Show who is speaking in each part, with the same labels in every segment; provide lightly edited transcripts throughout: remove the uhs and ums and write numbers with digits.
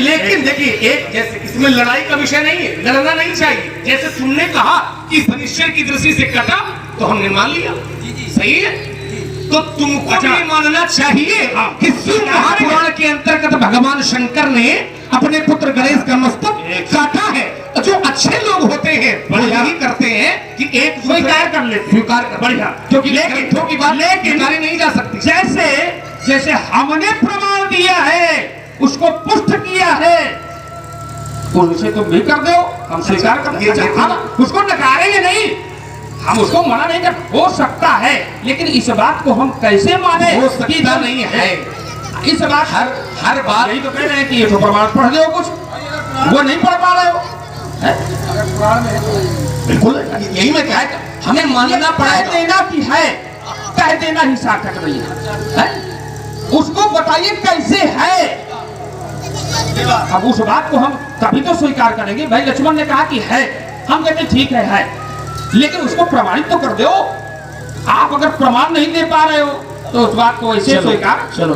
Speaker 1: लेकिन देखिए, एक जैसे इसमें लड़ाई का विषय नहीं है, लड़ना नहीं चाहिए। जैसे तुमने कहा कि शनिश्चर की दृष्टि से कटा, तो हमने मान लिया, सही है। तो तुमको भी मानना चाहिए कि शिव महापुराण के अंतर्गत भगवान शंकर ने अपने पुत्र गणेश का मस्तक काटा है। जो अच्छे लोग होते हैं वो यही करते हैं कि एक स्वीकार कर लेते, स्वीकार कर, बढ़िया, क्योंकि लेकिन की बात लेकिन नहीं जा सकती।
Speaker 2: जैसे हमने प्रमाण दिया है, उसको पुष्ट किया है, उनसे तुम भी कर दो, हम स्वीकार कर, हम उसको नकारेंगे नहीं, हम उसको मना नहीं कर। हो सकता है, लेकिन इस बात को हम कैसे माने?
Speaker 1: हो सकता नहीं है।
Speaker 2: इस बात हर बात यही तो कह रहे हैं कि ये तो प्रमाण पढ़ दो, कुछ वो नहीं पढ़ पा रहे हो।
Speaker 1: बिल्कुल यही मैं कहा, हमें मानना पड़ेगा।
Speaker 2: कह देना कि है, कह देना ही सार्थक नहीं है, उसको बताइए कैसे है। अब उस बात को हम तभी तो स्वीकार करेंगे। भाई लक्ष्मण ने कहा कि है, हम कहते ठीक है, लेकिन उसको प्रमाणित तो कर दो। आप अगर प्रमाण नहीं दे पा रहे हो तो उस बात को ऐसे स्वीकार।
Speaker 1: चलो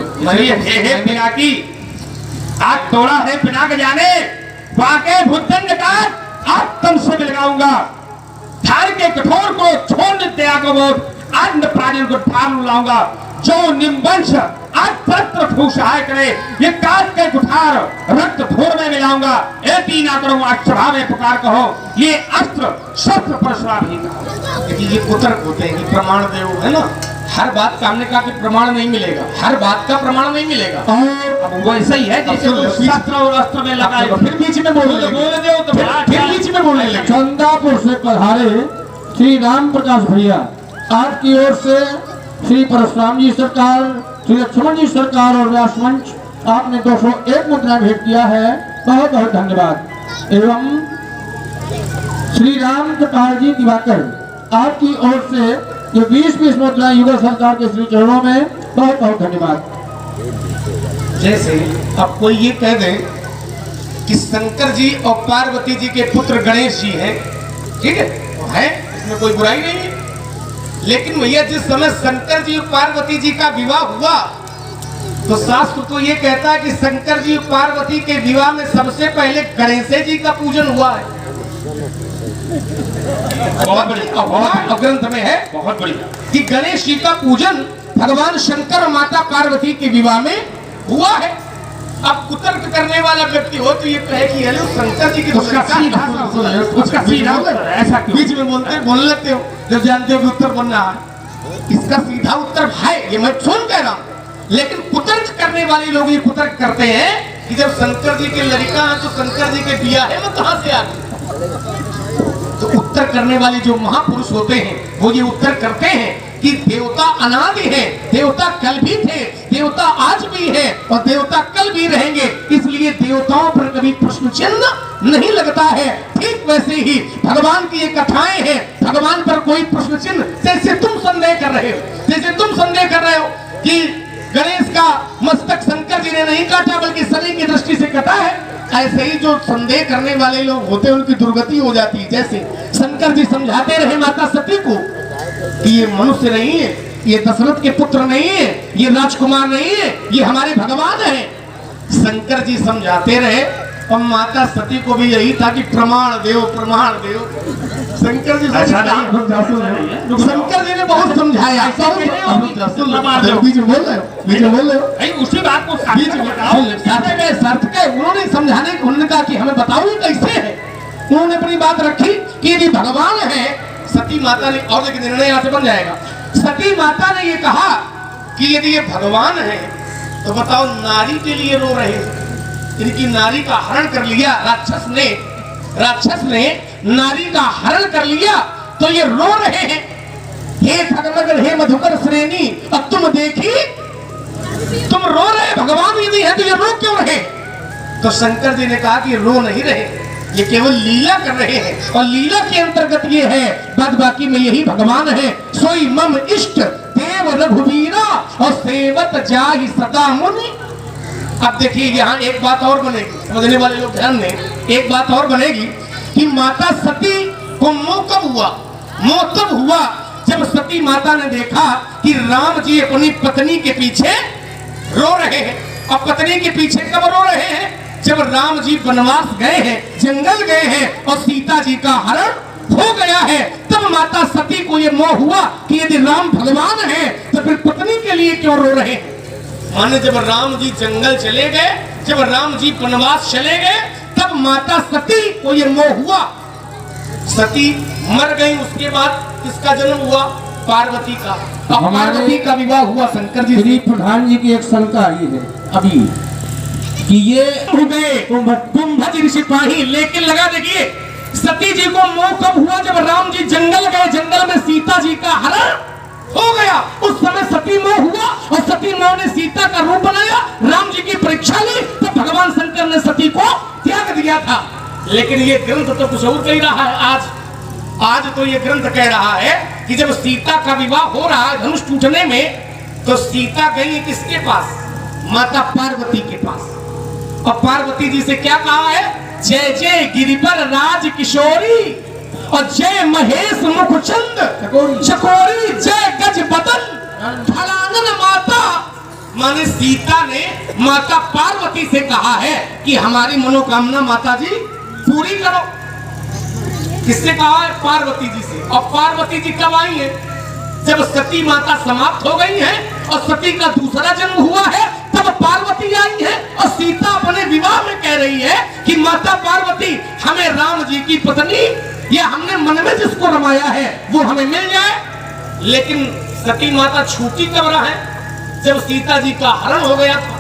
Speaker 2: पिनाकी आज तोड़ा है पिनाक जाने, वाके भुजदंड का आज तन से मिलगाऊंगा, थार के कठोर को छोड़ त्याग को आज न प्राजन को ठार लाऊंगा, जो निम्बंश आज शस्त्र ठूसहाय करे, ये काट के कुठार रक्त धोर में मिलाऊंगा, ए तीना करूं आज सभा में पुकार कहो, ये अस्त्र शस्त्र परशुराम ही कहा।
Speaker 1: देखिए ये कुतर्क होते हैं कि प्रमाण देव है ना, हर बात का हमने कहा कि प्रमाण नहीं मिलेगा, हर बात का प्रमाण नहीं मिलेगा।
Speaker 2: अब वो ऐसा ही है जैसे शस्त्र और अस्त्र में लगाए,
Speaker 1: फिर बीच में बोल दो तो फिर बीच में बोलने लगे।
Speaker 3: चंदापुर से पधारे श्री राम प्रकाश भैया, आपकी ओर से श्री परशुराम जी सरकार, श्री लक्ष्मण जी सरकार और व्यास मंच, आपने 201 मुद्रा भेंट किया है, बहुत बहुत धन्यवाद। एवं श्री राम प्रकाश जी दिवाकर, आपकी ओर से ये 20-20 मुद्रा युवा सरकार के श्री चरणों में, बहुत बहुत धन्यवाद।
Speaker 1: जैसे अब कोई ये कह दे कि शंकर जी और पार्वती जी के पुत्र गणेश जी हैं, ठीक है, वो है, इसमें कोई बुराई नहीं है। लेकिन भैया जिस समय शंकर जी और पार्वती जी का विवाह हुआ तो शास्त्र तो ये कहता है कि शंकर जी और पार्वती के विवाह में सबसे पहले गणेश जी का पूजन हुआ है। बहुत बढ़िया, ग्रंथ में है बहुत बढ़िया कि गणेश जी का पूजन भगवान शंकर और माता पार्वती के विवाह में हुआ है। अब कुतर्क करने वाला व्यक्ति हो तो ये कहे कि हेलो शंकर जी की
Speaker 2: उसका सीधा ऐसा क्यों
Speaker 1: बीच में बोल लेते हो जब जानते हो कि उत्तर बनना है। इसका सीधा उत्तर है, ये मैं सुन कह रहा हूँ, लेकिन कुतर्क करने वाले लोग ये कुतर्क करते हैं कि जब शंकर जी के लड़का है तो शंकर जी के बिया है वो कहां से आ गई। तो उत्तर करने वाले जो महापुरुष होते हैं वो ये उत्तर करते हैं कि देवता अनादि है, देवता कल भी थे, देवता आज भी है और देवता कल भी रहेंगे, इसलिए देवताओं पर कभी प्रश्न चिन्ह नहीं लगता है। ठीक वैसे ही भगवान की ये कथाएं हैं, भगवान पर कोई प्रश्न चिन्ह, जैसे तुम संदेह कर रहे हो, जैसे तुम संदेह कर रहे हो कि गणेश का मस्तक शंकर जी ने नहीं काटा बल्कि शनि की दृष्टि से कटा है, ऐसे ही जो संदेह करने वाले लोग होते हैं उनकी दुर्गति हो जाती है। जैसे शंकर जी समझाते रहे माता सती को कि ये मनुष्य नहीं है, ये दशरथ के पुत्र नहीं है, ये राजकुमार नहीं है, ये हमारे भगवान है। शंकर जी समझाते रहे और माता सती को भी यही था कि प्रमाण देव प्रमाण देव। शंकर जी ने बहुत समझाया, बीच में बोल रहे हो
Speaker 2: उसी बात को
Speaker 1: उन्होंने समझाने, उन्होंने कहा कि हमें बताओ ये कैसे है। उन्होंने अपनी बात रखी कि यदि भगवान है, सती माता ने, और लेकिन निर्णय यहाँ से बन जाएगा, सती माता ने ये कहा कि यदि ये भगवान है तो बताओ नारी के लिए रो रहे हैं, इनकी नारी का हरण कर लिया राक्षस ने नारी का हरण कर लिया तो ये रो रहे हैं। हे खगनगर हे मधुकर श्रेणी, अब तुम देखी तुम रो रहे, भगवान यदि है तो ये रो क्यों रहे। तो शंकर जी ने कहा कि रो नहीं रहे, ये केवल लीला कर रहे हैं और लीला के अंतर्गत ये है, बाद बाकी में यही भगवान है। सोई मम इष्ट देव रघुवीरा और सेवत जाहि सदा मुनि। अब देखिए यहाँ एक बात और बनेगी, समझने वाले लोग ध्यान दें, एक बात और बनेगी कि माता सती को मोह कब हुआ? मोह तब हुआ जब सती माता ने देखा कि राम जी अपनी पत्नी के पीछे रो रहे हैं। और पत्नी के पीछे कब रो रहे हैं? जब राम जी वनवास गए हैं, जंगल गए हैं और सीता जी का हरण हो गया है, तब माता सती को ये मोह हुआ कि यदि राम भगवान है तो फिर पत्नी के लिए क्यों रो रहे हैं। माने जब राम जी जंगल चले गए, जब राम जी वनवास चले गए, तब माता सती को ये मोह हुआ। सती मर गई, उसके बाद किसका जन्म हुआ? पार्वती का। अब पार्वती का विवाह हुआ शंकर जी
Speaker 3: श्री
Speaker 1: से।
Speaker 3: प्रधान जी की एक शंका आई है अभी कि ये
Speaker 1: कुंभज ऋषि पाही, लेकिन लगा देखिए सती जी को मोह कब हुआ? जब राम जी जंगल गए, जंगल में सीता जी का हरण हो गया, उस समय सती मोह हुआ और सती मोह ने सीता का रूप बनाया, राम जी की परीक्षा ली, तो भगवान शंकर ने सती को त्याग दिया था। लेकिन ये ग्रंथ तो कुछ और कह रहा है। आज तो ये ग्रंथ कह रहा है कि जब सीता का विवाह हो रहा है धनुष टूटने में, तो सीता गई किसके पास? माता पार्वती के पास। और पार्वती जी से क्या कहा है? जय जय गिरिवर राज किशोरी और जय महेश मुखचंद चकोरी, जय गज बदन फलानन माता। माने सीता ने माता पार्वती से कहा है कि हमारी मनोकामना माता जी पूरी करो। किससे कहा है? पार्वती जी से। और पार्वती जी कब आई है? जब सती माता समाप्त हो गई है और सती का दूसरा जन्म हुआ है, तब पार्वती आई है और सीता अपने विवाह में कह रही है कि माता पार्वती हमें राम जी की पत्नी, या हमने मन में जिसको रमाया है वो हमें मिल जाए। लेकिन सती माता छूटी कब रहा है? जब सीता जी का हरण हो गया था।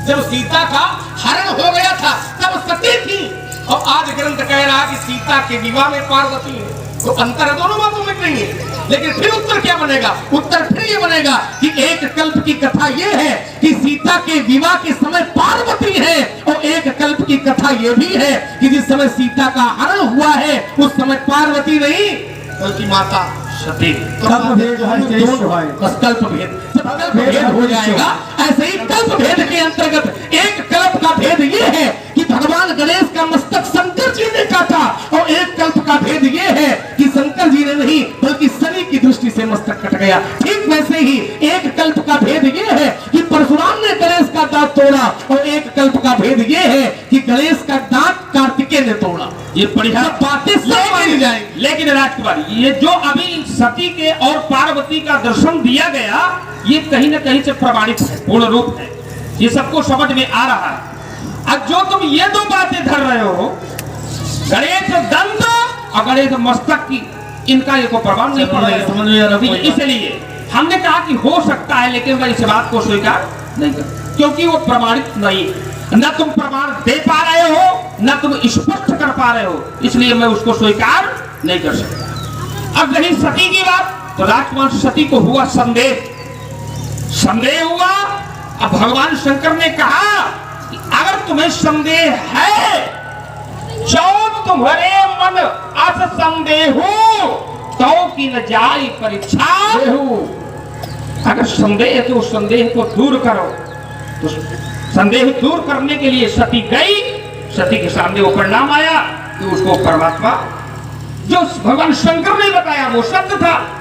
Speaker 1: जब सीता का हरण हो गया था तब सती थी। और आज ग्रंथ कह रहा कि सीता के विवाह में पार्वती है, तो अंतर है दोनों बातों में नहीं है। लेकिन फिर उत्तर क्या बनेगा? उत्तर फिर ये बनेगा कि एक कल्प की कथा ये है कि सीता के विवाह के समय पार्वती है, और एक कल्प की कथा ये भी है कि जिस समय सीता का हरण हुआ है उस समय पार्वती नहीं बल्कि माता सती।
Speaker 3: कल्प भेद है, दोनों है।
Speaker 1: बस कल्प भेद, जब कल्प भेद हो जाएगा, ऐसे ही कल्प भेद के अंतर्गत एक कल्प का भेद ये है कि भगवान गणेश का मस्तक शंकर जी ने काटा, और एक कल्प का भेद ये है कि शंकर जी ने नहीं बल्कि शनि की दृष्टि से मस्तक कट गया। ठीक वैसे ही एक कल्प का भेद ये है कि परशुराम ने गणेश का दांत तोड़ा, और एक कल्प का भेद ये है कि गणेश का दांत कार्तिकेय ने तोड़ा।
Speaker 2: ये बढ़िया
Speaker 1: बातें सब मानी जाएंगी।
Speaker 2: लेकिन राजकुमारी, ये जो अभी सती के और पार्वती का दर्शन दिया गया, ये कहीं न कहीं से प्रमाणित है, पूर्ण रूप है, ये सबको समझ में आ रहा है। अब जो तुम ये दो बातें धर रहे हो, गणेश दंत और गणेश मस्तक की, इनका ये कोई प्रमाण नहीं पड़ रहा है। इसलिए हमने कहा कि हो सकता है, लेकिन मैं इस बात को स्वीकार नहीं कर, क्योंकि वो प्रमाणित नहीं, न तुम प्रमाण दे पा रहे हो, न तुम स्पष्ट कर पा रहे हो, इसलिए मैं उसको स्वीकार नहीं कर सकता। अब रही सती की बात, तो राजकुमार सती को हुआ संदेह हुआ। अब भगवान शंकर ने कहा कि अगर तुम्हें संदेह है, जो तुम्हारे मन अस संदेह हो तो कि न जाए परीक्षा। अगर संदेह है तो उस संदेह को दूर करो। तो संदेह दूर करने के लिए सती गई, सती के सामने वो परिणाम आया कि उसको परमात्मा जो भगवान शंकर ने बताया वो सत्य था।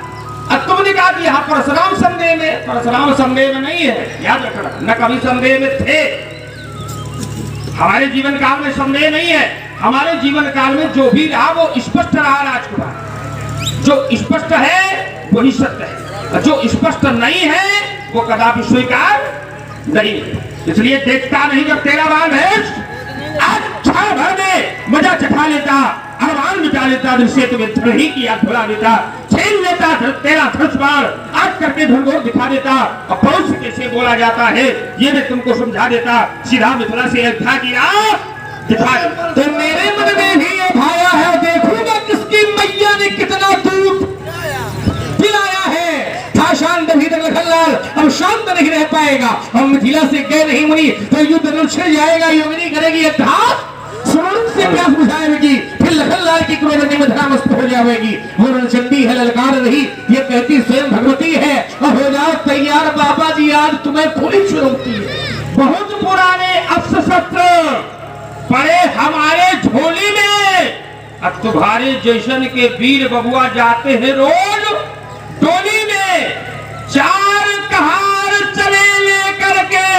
Speaker 2: अब तुमने कहा कि यहाँ परशुराम संदेह में, परशुराम संदेह में नहीं है, याद रखना, न कभी संदेह में थे। हमारे जीवन काल में संदेह नहीं है, हमारे जीवन काल में जो भी रहा वो स्पष्ट रहा राजकुमार। जो स्पष्ट है वही सत्य है, जो स्पष्ट नहीं है वो कदापि स्वीकार नहीं। इसलिए देखता नहीं जब तेरा बाल है, अच्छा भर में मजा चखा लेता, अरमान मिटा लेता, दृश्य तुम्हें धड़ ही किया धुला देता, छीन लेता तेरा धनुष बाण, आज करके धनघोर दिखा देता, और पौष कैसे बोला जाता है ये मैं तुमको समझा देता। सीधा मिथिला से अयोध्या किया दिखा।
Speaker 1: तो मेरे मन में भी ये भाया है, देखूंगा किसकी मैया ने कितना दूध पिलाया है। था शांत भी लखनलाल, अब शांत नहीं रह पाएगा। और मिथिला से कह रही मुनि तो युद्ध छिड़ जाएगा, योगिनी करेगी अर्थात सुमन से प्यास बुझाएगी, फिर लखनलाल की क्रोध में मस्त हो जाएगी। वो चंडी है ललकार रही, ये कहती स्वयं भगवती है, और हो जाओ तैयार बाबा जी, आज तुम्हें पूरी चुनौती है।
Speaker 2: बहुत पुराने अस्त्र शस्त्र पड़े हमारे झोली में, अब तुम्हारे जैसन के वीर बबुआ जाते हैं रोज टोली में, चार कहार चले लेकर के,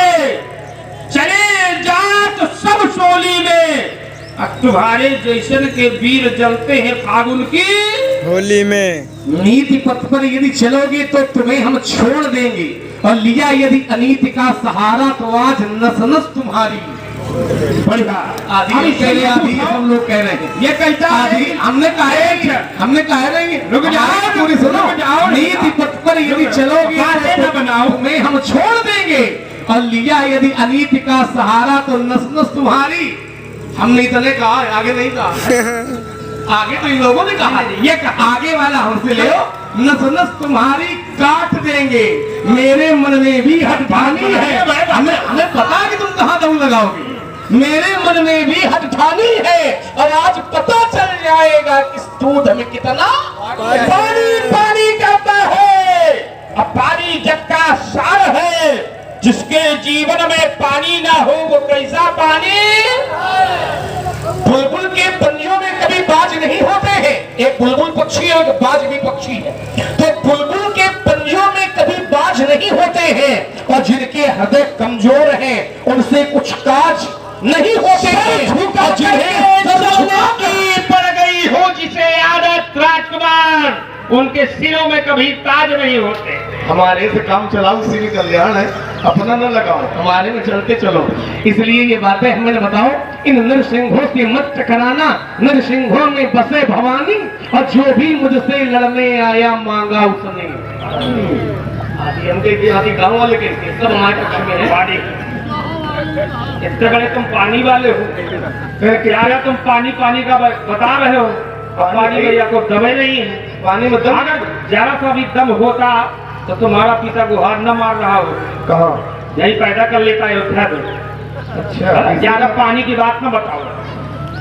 Speaker 2: चले जात सब टोली में। अब तुम्हारे जैसन के वीर जलते हैं फागुन की
Speaker 4: होली में।
Speaker 1: नीति पथ पर यदि चलोगे तो तुम्हें हम छोड़ देंगे, और लिया यदि अनीति का सहारा तो आज नस नस तुम्हारी।
Speaker 2: बढ़िया
Speaker 1: आदि हम कह रहे, आदि हम लोग कह रहे हैं,
Speaker 2: ये कहता
Speaker 1: आदि
Speaker 2: है
Speaker 1: हमने कहा नहीं,
Speaker 2: रुक जाओ,
Speaker 1: पूरी सुनो।
Speaker 2: रुक जाओ,
Speaker 1: नीति पथ पर यदि चलोगे
Speaker 2: बातें न बनाओ।
Speaker 1: तो तुम्हें हम छोड़ देंगे, और लिया यदि अनीति का सहारा तो नस नस तुम्हारी। हमने इतने कहा, आगे नहीं कहा। आगे तो इन लोगों ने कहा, ये आगे वाला हमसे ले लो, नस नस तुम्हारी काट देंगे, मेरे मन में भी हठठानी है। हमें पता है कि तुम कहाँ दम लगाओगे, मेरे मन में भी हठठानी है, और आज पता चल जाएगा कि इस दूध में कितना पानी पानी करता है।
Speaker 2: अब पानी जग का सार है, जिसके जीवन में पानी ना हो वो कैसा पानी।
Speaker 1: बुलबुल के पंजों में कभी बाज नहीं होते हैं, एक बुलबुल पक्षी है, एक बाज भी पक्षी है। तो बुलबुल के पंजों में कभी बाज नहीं होते हैं, और जिनके हृदय कमजोर हैं उनसे कुछ काज नहीं होते हैं, और जिन्हें सर झुका
Speaker 2: की पड़ गई हो जिसे आदत राजकुमार, उनके सिरों में कभी ताज नहीं होते।
Speaker 1: हमारे से काम चलाओ, इसी में कल्याण है, अपना न लगाओ, हमारे में चलते चलो। इसलिए ये बातें हमें बताओ, इन नरसिंहों से मत टकराना, नरसिंहों में बसे भवानी, और जो भी मुझसे लड़ने आया मांगा उसने। आदि हम कहते, आदि गाँव वाले कहते, सब हमारे पक्ष में है।
Speaker 2: इतने बड़े तुम पानी वाले हो, फिर क्या है तुम पानी पानी का बता रहे हो। पानी में या कोई दबे नहीं है,
Speaker 1: पानी में दम।
Speaker 2: अगर जरा सा भी दम होता तो तुम्हारा पिता गुहार न मार रहा हो।
Speaker 1: कहाँ?
Speaker 2: यही पैदा कर लेता है अयोध्या में।
Speaker 1: अच्छा,
Speaker 2: ज्यादा पानी की बात न बताओ।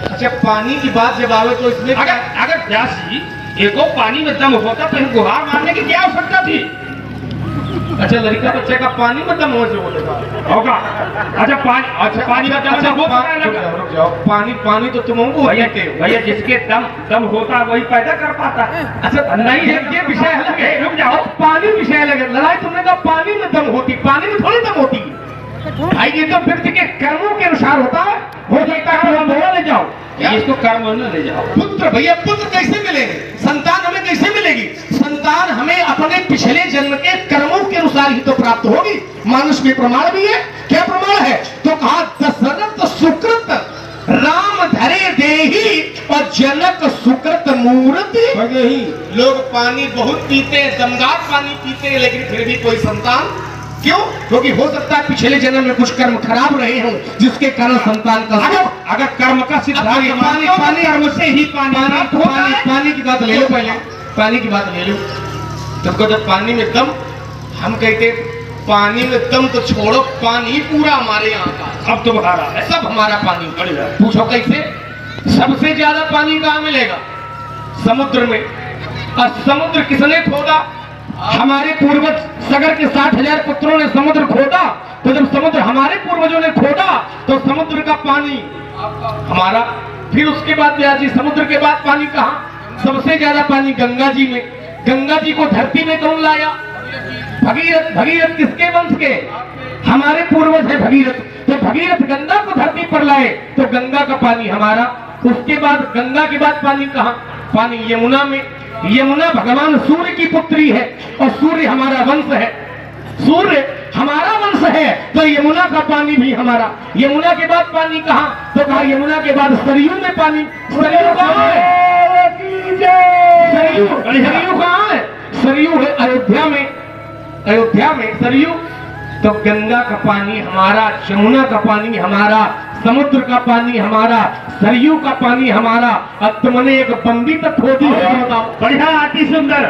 Speaker 1: अच्छा, पानी की बात जब आवे तो इसमें
Speaker 2: अगर प्यासी एको पानी में दम होता तो इन गुहार मारने की क्या आवश्यकता थी।
Speaker 1: अच्छा, लड़का बच्चे का पानी में दम हो जो बोलेगा
Speaker 2: होगा। अच्छा पानी में दम
Speaker 1: अच्छा,
Speaker 2: हो सकता है ना।
Speaker 1: रुक जाओ, पानी तो तुम हमको
Speaker 2: भैया जिसके दम होता वही पैदा कर पाता है।
Speaker 1: अच्छा नहीं है, ये विषय अलग है, रुक जाओ। पानी विषय अलग है, लड़ाई तुमने कहा पानी में दम होती, पानी में थोड़ी दम होती। भाई ये तो व्यक्ति के कर्मों के अनुसार होता है, हो सकता है हम बोला ले जाओ,
Speaker 2: इसको कर्म न ले जाओ।
Speaker 1: पुत्र, भैया पुत्र कैसे मिलेंगे, संतान हमें कैसे मिलेगी। संतान हमें अपने पिछले जन्म के कर्मों के अनुसार ही तो प्राप्त होगी। मानुष में प्रमाण भी है, क्या प्रमाण है, तो कहा दशरथ सुकृत राम धरे देही, और जनक सुकृत मूर्ति। लोग पानी बहुत पीते हैं, दमदार पानी पीते हैं, लेकिन फिर भी कोई संतान क्यों? क्योंकि हो सकता है पिछले जन्म में कुछ कर्म खराब रहे हों, जिसके कारण संतान का
Speaker 2: अगर कर्म का सिद्धांत
Speaker 1: पानी
Speaker 2: कर्म से ही
Speaker 1: पानी की बात ले लो, पहले पानी की बात ले लो। तुमको जब पानी में दम, हम कहते पानी में दम तो छोड़ो, पानी पूरा हमारे यहाँ का,
Speaker 2: अब तुम्हारा है,
Speaker 1: सब हमारा पानी। पूछो कैसे? सबसे ज्यादा पानी कहाँ मिलेगा? समुद्र में। और समुद्र किसने खोदा? हमारे पूर्वज सगर के 60,000 पुत्रों ने समुद्र खोदा। तो जब समुद्र हमारे पूर्वजों ने खोदा तो समुद्र का पानी हमारा। फिर उसके बाद ब्याजी, समुद्र के बाद पानी कहाँ? सबसे ज्यादा पानी गंगा जी में। गंगा जी को धरती में कौन लाया? भगीरथ। भगीरथ किसके वंश के? हमारे पूर्वज है भगीरथ। तो भगीरथ गंगा को धरती पर लाए, तो गंगा का पानी हमारा। उसके बाद गंगा के बाद पानी कहाँ? पानी यमुना में। यमुना भगवान सूर्य की पुत्री है, और सूर्य हमारा वंश है। सूर्य हमारा वंश है, तो यमुना का पानी भी हमारा। यमुना के बाद पानी कहाँ? तो कहा यमुना के बाद सरयू में पानी। सरयू कहाँ है? सरयू कहाँ है? सरयू है अयोध्या में। अयोध्या में सरयू। तो गंगा का पानी हमारा, यमुना का पानी हमारा, समुद्र का पानी हमारा, सरयू का पानी हमारा। अब तुमने एक बंदी तक खोदी है, बताओ।
Speaker 2: बढ़िया, अति सुंदर।